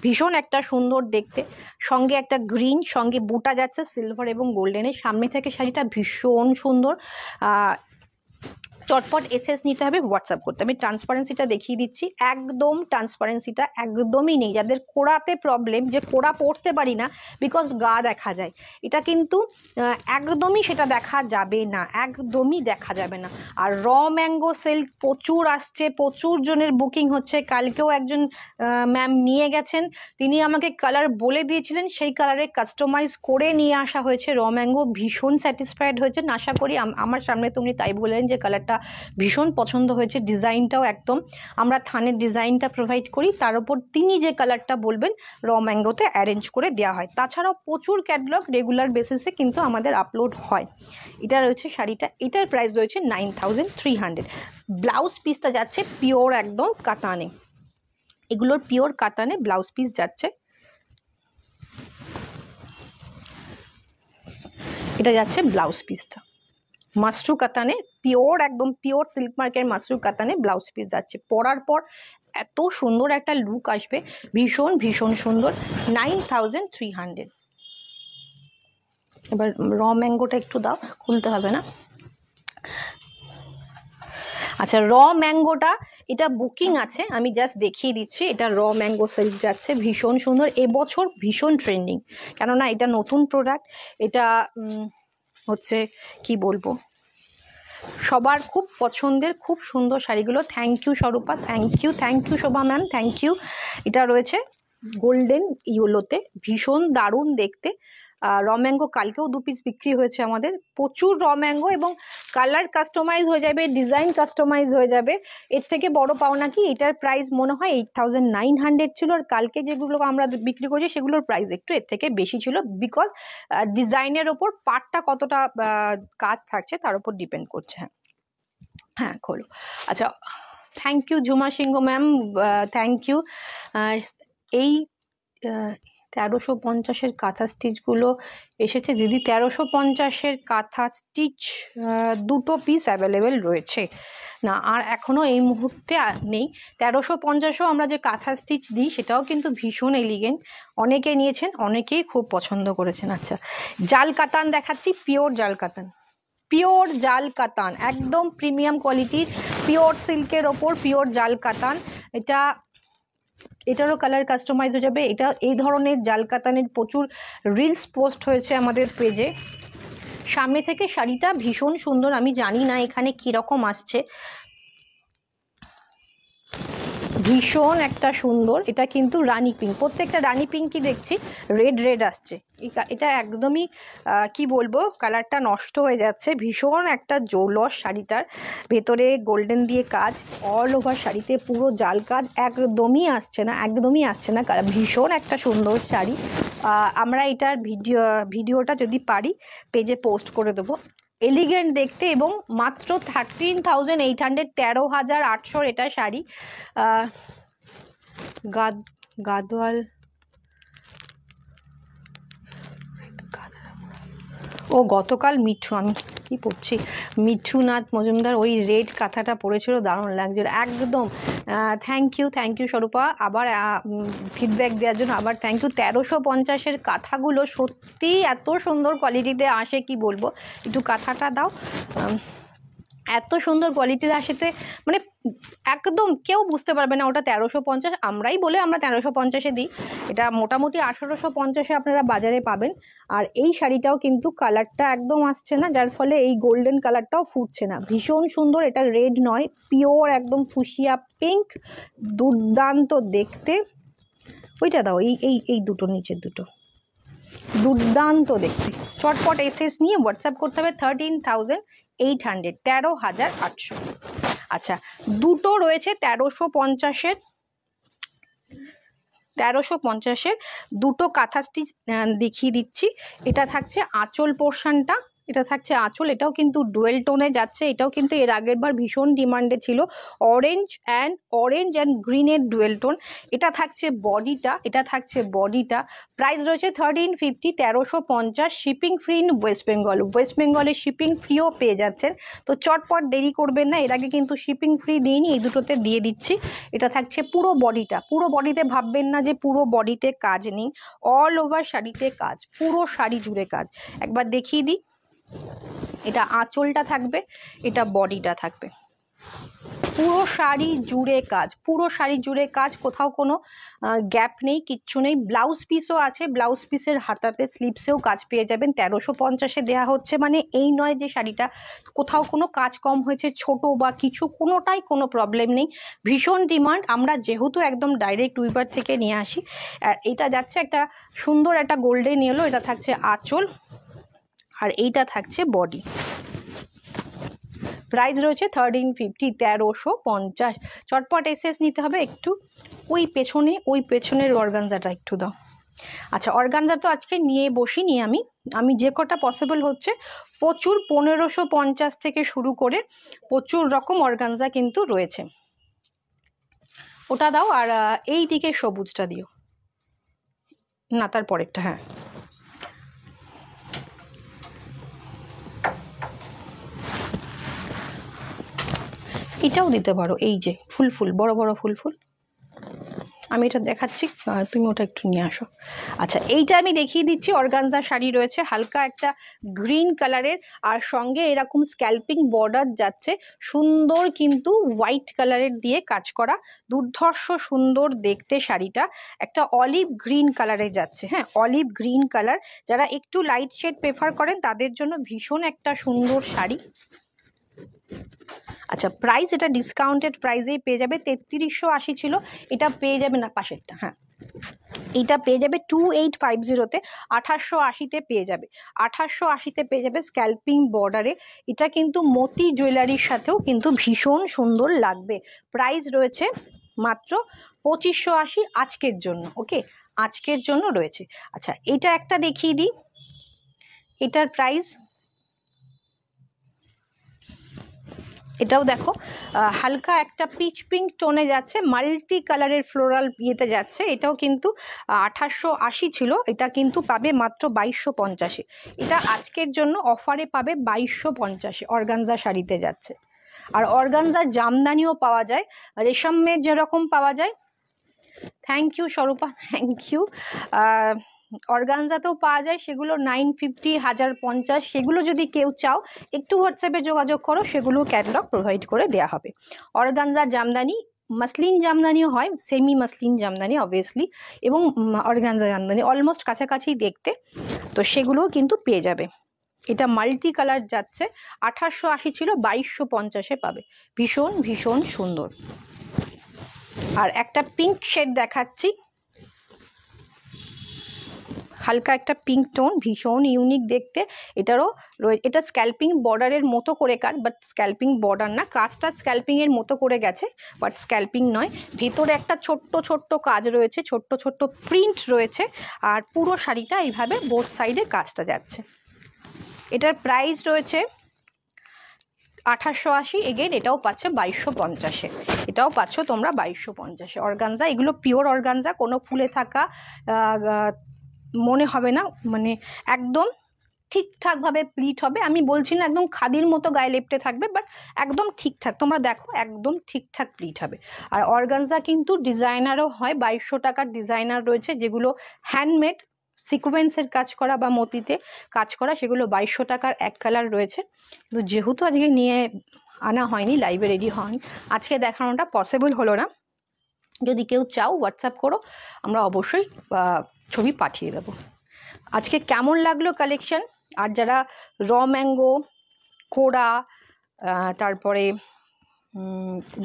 ভীষণ একটা সুন্দর দেখতে, সঙ্গে একটা গ্রিন, সঙ্গে বুটা যাচ্ছে সিলভার এবং গোল্ডেনের। সামনে থেকে শাড়িটা ভীষণ সুন্দর। চটপট এসএস নিতে হবে, হোয়াটসঅ্যাপ করতে হবে। ট্রান্সপারেন্সিটা দেখিয়ে দিচ্ছি, একদম ট্রান্সপারেন্সিটা একদমই নেই। যাদের কোড়াতে প্রবলেম, যে কোড়া পরতে পারি না বিকজ গা দেখা যায়, এটা কিন্তু একদমই সেটা দেখা যাবে না, একদমই দেখা যাবে না। আর র ম্যাঙ্গো সিল্ক প্রচুর আসছে, প্রচুর জনের বুকিং হচ্ছে। কালকেও একজন ম্যাম নিয়ে গেছেন, তিনি আমাকে কালার বলে দিয়েছিলেন, সেই কালারে কাস্টমাইজ করে নিয়ে আসা হয়েছে র ম্যাঙ্গো। ভীষণ স্যাটিসফাইড হয়েছেন, আশা করি আমার সামনে তো উনি তাই বললেন যে কালারটা ভীষণ পছন্দ হয়েছে। ডিজাইনটাও একদম, আমরা থানের ডিজাইনটা প্রোভাইড করি, তার উপর তিনি যে কালারটা বলবেন র ম্যাঙ্গোতে অ্যারেঞ্জ করে দেওয়া হয়। তাছাড়াও প্রচুর ক্যাটালগ রেগুলার বেসিসে কিন্তু আমাদের আপলোড হয়। এটা রয়েছে শাড়িটা, এটার প্রাইস রয়েছে 9,300। ব্লাউজ পিসটা যাচ্ছে পিওর একদম কাতানে, এগুলোর পিওর কাতানে ব্লাউজ পিস যাচ্ছে। এটা যাচ্ছে ব্লাউজ পিসটা। মাশরু কাতানে পিওর, একদম পিওর সিল্ক মার্কের মাশরু কাতানে ব্লাউজ পিস যাচ্ছে। পরার পর এত সুন্দর একটা লুক আসবে, ভীষণ ভীষণ সুন্দর। 9300। এবার র ম্যাঙ্গোটা একটু দাও, খুলতে হবে না। আচ্ছা, র ম্যাঙ্গোটা এটা বুকিং আছে, আমি জাস্ট দেখিয়ে দিচ্ছি। এটা র ম্যাঙ্গো সিল্ক যাচ্ছে, ভীষণ সুন্দর, এবছর ভীষণ ট্রেন্ডিং, কেননা এটা নতুন প্রোডাক্ট। এটা হচ্ছে কি বলবো, সবার খুব পছন্দের, খুব সুন্দর শাড়িগুলো। Thank you Swarupa, thank you Shobha ma'am, thank you. এটা রয়েছে গোল্ডেন ইয়েলোতে, ভীষণ দারুণ দেখতে। র ম্যাঙ্গো কালকেও 2 পিস বিক্রি হয়েছে আমাদের, প্রচুর র ম্যাঙ্গো, এবং কালার কাস্টমাইজ হয়ে যাবে, ডিজাইন কাস্টমাইজ হয়ে যাবে। এর থেকে বড় পাওনা কি, এটার প্রাইস মনে হয় 8900 ছিল, আর কালকে যেগুলো আমরা বিক্রি করছি সেগুলোর প্রাইস একটু এর থেকে বেশি ছিল, বিকজ ডিজাইনের ওপর পাটটা কতটা কাজ থাকছে তার উপর ডিপেন্ড করছে। হ্যাঁ খোলো। আচ্ছা, thank you Jhuma Singha ma'am, thank you. এই 1350-এর কাঁথা স্টিচগুলো এসেছে দিদি। 1350-এর কাঁথা স্টিচ 2 পিস অ্যাভেলেবেল রয়েছে না, আর এখনো এই মুহূর্তে নেই। 1350ও আমরা যে কাঁথা স্টিচ দিই সেটাও কিন্তু ভীষণ এলিগেন্ট, অনেকে নিয়েছেন, অনেকেই খুব পছন্দ করেছেন। আচ্ছা, জাল কাতান দেখাচ্ছি, পিওর জাল কাতান, পিওর জাল কাতান, একদম প্রিমিয়াম কোয়ালিটির পিওর সিল্কের ওপর পিওর জাল কাতান। এটারও কালার কাস্টমাইজ হয়ে যাবে। এটা এই ধরনের জাল কাতানের প্রচুর রিলস পোস্ট হয়েছে আমাদের পেজে। সামনে থেকে শাড়িটা ভীষণ সুন্দর, আমি জানি না এখানে কিরকম আসছে, ভীষণ একটা সুন্দর। এটা কিন্তু রানী পিঙ্ক, প্রত্যেকটা রানী পিঙ্কই দেখছি রেড রেড আসছে। এটা একদমই কি বলবো, কালারটা নষ্ট হয়ে যাচ্ছে। ভীষণ একটা জৌলস, শাড়িটার ভেতরে গোল্ডেন দিয়ে কাজ, অল ওভার শাড়িতে পুরো জাল কাজ, একদমই আসছে না, একদমই আসছে না। ভীষণ একটা সুন্দর শাড়ি। আমরা এটার ভিডিওটা যদি পারি পেজে পোস্ট করে দেবো। এলিগেন্ট দেখতে, এবং মাত্র 13,800, 13,800 এটা শাড়ি। গাদওয়াল, ও গতকাল মিঠু, আমি কি পড়ছি, মিঠুনাথ মজুমদার ওই রেড কাঁথাটা পরেছিল, দারুণ লাগছিল একদম। থ্যাংক ইউ স্বরূপা, আবার ফিডব্যাক দেওয়ার জন্য আবার থ্যাংক ইউ। 1350-এর কাঁথাগুলো সত্যি এত সুন্দর কোয়ালিটিতে আসে, কি বলবো। একটু কাঁথাটা দাও, এত সুন্দর কোয়ালিটিতে আসেতে, মানে একদম কেউ বুঝতে পারবে না ওটা 1350, আমরাই বলে আমরা 1350-এ দিই। এটা মোটামুটি 1850-এ আপনারা বাজারে পাবেন। আর এই শাড়িটাও কিন্তু কালারটা একদম আসছে না, যার ফলে এই গোল্ডেন কালারটাও ফুটছে না, ভীষণ সুন্দর। এটা রেড নয়, পিওর একদম ফুসিয়া পিঙ্ক, দুর্দান্ত দেখতে। ওইটা দাও, এই দুটো, নিচের দুটো দুর্দান্ত দেখতে। চটপট এসএস নিয়ে হোয়াটসঅ্যাপ করতে হবে 13,800, 13,800। আচ্ছা, দুটো রয়েছে 1350-এর, 1350-এর দুটো কাঁথা স্টিচ দেখিয়ে দিচ্ছি। এটা থাকছে আঁচল পোর্শনটা, এটা থাকছে আঁচল, এটাও কিন্তু ডুয়েল টোনে যাচ্ছে। এটাও কিন্তু এর আগের বার ভীষণ ডিমান্ডে ছিল, অরেঞ্জ অ্যান্ড গ্রিনের ডুয়েল টোন। এটা থাকছে বডিটা, প্রাইস রয়েছে 1350, 1350, shipping free in West Bengal. West বেঙ্গলে শিপিং ফ্রিও পেয়ে যাচ্ছেন, তো চটপট দেরি করবেন না। এর আগে কিন্তু শিপিং ফ্রি দিইনি, এই দুটোতে দিয়ে দিচ্ছি। এটা থাকছে পুরো বডিটা, পুরো বডিতে ভাববেন না যে পুরো বডিতে কাজ নেই, অল ওভার শাড়িতে কাজ, পুরো শাড়ি জুড়ে কাজ। একবার দেখিয়ে দিই, এটা আঁচলটা থাকবে, এটা বডিটা থাকবে, পুরো শাড়ি জুড়ে কাজ, পুরো শাড়ি জুড়ে কাজ, কোথাও কোনো গ্যাপ নেই, কিচ্ছু নেই। ব্লাউজ পিসও আছে, ব্লাউজ পিসের হাতাতে স্লিপসেও কাজ পেয়ে যাবেন। 1350-এ দেওয়া হচ্ছে মানে এই নয় যে শাড়িটা কোথাও কোনো কাজ কম হয়েছে, ছোট বা কিছু, কোনোটাই কোনো প্রবলেম নেই, ভীষণ ডিমান্ড। আমরা যেহেতু একদম ডাইরেক্ট উইভার থেকে নিয়ে আসি। আর এটা যাচ্ছে একটা সুন্দর একটা গোল্ডেন ইয়েলো, এটা থাকছে আঁচল, আর এইটা থাকছে বডি। প্রাইস রয়েছে 1350, 1350। চটপট এসএস নিতে হবে। একটু ওই পেছনের অর্গানজাটা একটু দাও। আচ্ছা, অর্গানজা তো আজকে নিয়ে বসিনি আমি যে কটা পসিবল হচ্ছে, প্রচুর 1550 থেকে শুরু করে প্রচুর রকম অর্গানজা কিন্তু রয়েছে। ওটা দাও, আর এই দিকে সবুজটা দিও না, তার পরেরটা, হ্যাঁ। এটাও দিতে পারো, এই যে ফুল ফুল বড় বড় ফুল ফুল, আমি এটা দেখাচ্ছি, তুমি ওটা একটু নিয়ে আসো। আচ্ছা, এইটা আমি দেখিয়ে দিচ্ছি। অর্গানজা শাড়ি রয়েছে হালকা একটা গ্রিন কালারের, আর সঙ্গে এরকম স্ক্যাল্পিং বর্ডার যাচ্ছে, সুন্দর কিন্তু হোয়াইট কালারের দিয়ে কাজ করা, দুর্ধর্ষ সুন্দর দেখতে শাড়িটা। একটা অলিভ গ্রিন কালারে যাচ্ছে, হ্যাঁ অলিভ গ্রিন কালার, যারা একটু লাইট শেড প্রেফার করেন তাদের জন্য ভীষণ একটা সুন্দর শাড়ি। আচ্ছা, প্রাইস এটা ডিসকাউন্টেড প্রাইসেই পেয়ে যাবে, 3380 ছিল, এটা পেয়ে যাবে না পাশেরটা, হ্যাঁ এটা পেয়ে যাবে 2850-তে, 2880-তে পেয়ে যাবে, 2880-তে পেয়ে যাবে স্ক্যাল্পিং বর্ডারে। এটা কিন্তু মতি জুয়েলারির সাথেও কিন্তু ভীষণ সুন্দর লাগবে। প্রাইস রয়েছে মাত্র 2580 আজকের জন্য, ওকে আজকের জন্য রয়েছে। আচ্ছা, এটা একটা দেখিয়ে দিই, এটার প্রাইস, এটাও দেখো হালকা একটা পিচ পিঙ্ক টোনে যাচ্ছে, মাল্টি কালারের ফ্লোরাল ইয়েতে যাচ্ছে, এটাও কিন্তু 2880 ছিল, এটা কিন্তু পাবে মাত্র 2250। এটা আজকের জন্য অফারে পাবে 2250, অর্গানজা শাড়িতে যাচ্ছে। আর অর্গানজার জামদানিও পাওয়া যায়, রেশমের যেরকম পাওয়া যায়। Thank you Swarupa, thank you. অর্গানজাতেও পাওয়া যায়, সেগুলো 950, 1050, সেগুলো যদি কেউ চাও একটু হোয়াটসঅ্যাপে যোগাযোগ করো, সেগুলো ক্যাটালগ প্রোভাইড করে দেওয়া হবে। অর্গানজার জামদানি, মাসলিন জামদানিও হয়, সেমি মাসলিন জামদানি অবভিয়াসলি, এবং অর্গানজা জামদানি অলমোস্ট কাছাকাছি দেখতে, তো সেগুলোও কিন্তু পেয়ে যাবে। এটা মাল্টি কালার যাচ্ছে, 2880 ছিল, 2250-এ পাবে, ভীষণ ভীষণ সুন্দর। আর একটা পিঙ্ক শেড দেখাচ্ছি, হালকা একটা পিঙ্ক টোন, ভীষণ ইউনিক দেখতে। এটারও এটা স্ক্যাল্পিং বর্ডারের মতো করে কাজ, বাট স্ক্যাল্পিং বর্ডার না, কাজটা স্ক্যাল্পিং এর মতো করে গেছে, বাট স্ক্যাল্পিং নয়। ভেতরে একটা ছোট্ট ছোট্ট কাজ রয়েছে, ছোট্ট ছোট্ট প্রিন্ট রয়েছে, আর পুরো শাড়িটা এইভাবে বোথ সাইডে কাজটা যাচ্ছে। এটার প্রাইস রয়েছে 2880, এগেন এটাও পাচ্ছে 2250-এ, এটাও পাচ্ছ তোমরা 2250-এ। অর্গানজা, এগুলো পিওর অর্গানজা, কোনো ফুলে থাকা মনে হবে না, মানে একদম ঠিকঠাকভাবে প্লিট হবে। আমি বলছি না একদম খাদির মতো গায়ে লেপটে থাকবে, বাট একদম ঠিকঠাক, তোমরা দেখো একদম ঠিকঠাক প্লিট হবে। আর অর্গানজা কিন্তু ডিজাইনারও হয়, 2200 টাকার ডিজাইনার রয়েছে, যেগুলো হ্যান্ডমেড সিকোয়েন্সের কাজ করা বা মতিতে কাজ করা, সেগুলো 2200 টাকার এক কালার রয়েছে। কিন্তু যেহেতু আজকে নিয়ে আনা হয়নি, লাইভে রেডি হয়নি, আজকে দেখানোটা পসিবল হলো না। যদি কেউ চাও হোয়াটসঅ্যাপ করো, আমরা অবশ্যই ছবি পাঠিয়ে দেবো। আজকে কেমন লাগলো কালেকশন? আর যারা র ম্যাঙ্গো, কোড়া, তারপরে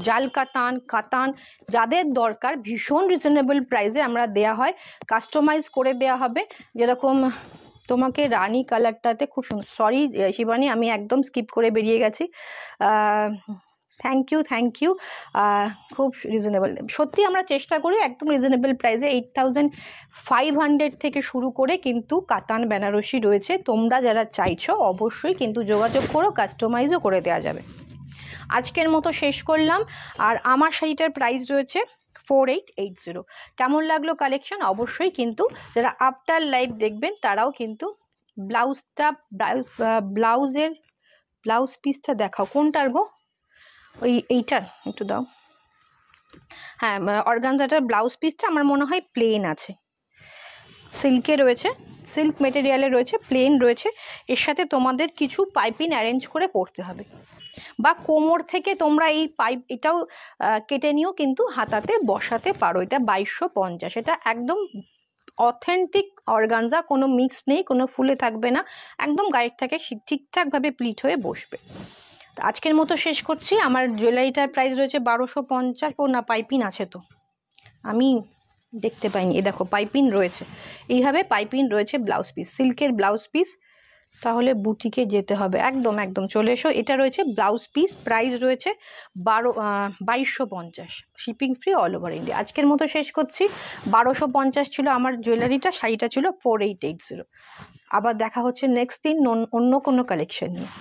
জাল কাতান, কাতান যাদের দরকার, ভীষণ রিজনেবল প্রাইসে আমরা দেয়া হয়, কাস্টমাইজ করে দেয়া হবে। যেরকম তোমাকে রানী কালারটাতে খুব সুন্দর, সরি শিবানী আমি একদম স্কিপ করে বেরিয়ে গেছি, থ্যাংক ইউ থ্যাংক ইউ, খুব রিজনেবল, সত্যি আমরা চেষ্টা করি একদম রিজনেবল প্রাইসে। 8500 থেকে শুরু করে কিন্তু কাতান বেনারসি রয়েছে, তোমরা যারা চাইছো অবশ্যই কিন্তু যোগাযোগ করো, কাস্টমাইজও করে দেওয়া যাবে। আজকের মতো শেষ করলাম, আর আমার শাড়িটার প্রাইস রয়েছে 4880। কেমন লাগলো কালেকশন? অবশ্যই কিন্তু যারা আফটার লাইভ দেখবেন তারাও কিন্তু ব্লাউজটা, ব্লাউজের ব্লাউজ পিসটা দেখাও, কোনটার গো? এইটার একটু দাও, হ্যাঁ অর্গানজাটার ব্লাউজ পিসটা আমার মনে হয় প্লেন আছে, সিল্কে রয়েছে, সিল্ক মেটেরিয়ালে রয়েছে, প্লেন রয়েছে, এর সাথে তোমাদের কিছু পাইপিং অ্যারেঞ্জ করে পরতে হবে, বা কোমর থেকে তোমরা এই পাইপ এটাও কেটে নিয়েও কিন্তু হাতাতে বসাতে পারো। এটা 2250, এটা একদম অথেন্টিক অর্গানজা, কোনো মিক্স নেই, কোনো ফুলে থাকবে না, একদম গায়ের থেকে ঠিকঠাকভাবে প্লিট হয়ে বসবে। আজকের মতো শেষ করছি। আমার জুয়েলারিটার প্রাইস রয়েছে 1250। ও না, পাইপিং আছে তো, আমি দেখতে পাইনি, এ দেখো পাইপিং রয়েছে, এইভাবে পাইপিং রয়েছে ব্লাউজ পিস, সিল্কের ব্লাউজ পিস, তাহলে বুটিকে যেতে হবে, একদম একদম চলে এসো। এটা রয়েছে ব্লাউজ পিস, প্রাইস রয়েছে 2250, shipping free all over India. আজকের মতো শেষ করছি। 1250 ছিল আমার জুয়েলারিটা, শাড়িটা ছিল 4880। আবার দেখা হচ্ছে নেক্সট দিন অন্য কোনো কালেকশন নিয়ে।